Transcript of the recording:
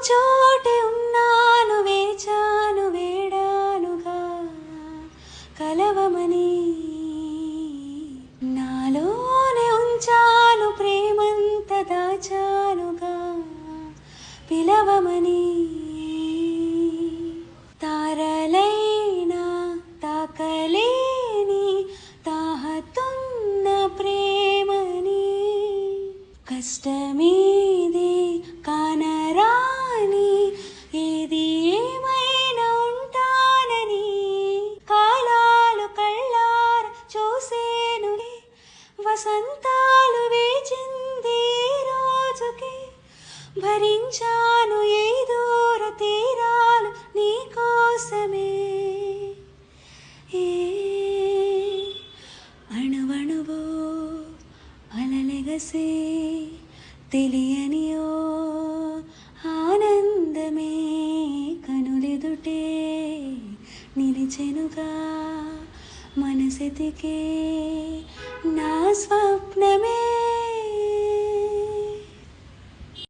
చోటే ఉన్నాను, వేచాను వేడానుగా కలవమని. నాలోనే ఉంచాను ప్రేమంత దాచానుగా పిలవమని. తారలైనా తాకలేని తాహతున్న ప్రేమని, కష్టమేది కానరాని ఏది ఏమైనా ఉంటానని. కాలాలు కళ్ళార చూసేను, వసంతాలు వేచింది రోజుకి. భరించాను ఏ దూర తీరాలు నీ కోసమే. ఏ అణువణువో అలలెగసే తెలియనియో ఆనందమే కనులెదుటే నిలిచెనుగా మనసెతికే. నా స్వప్నమే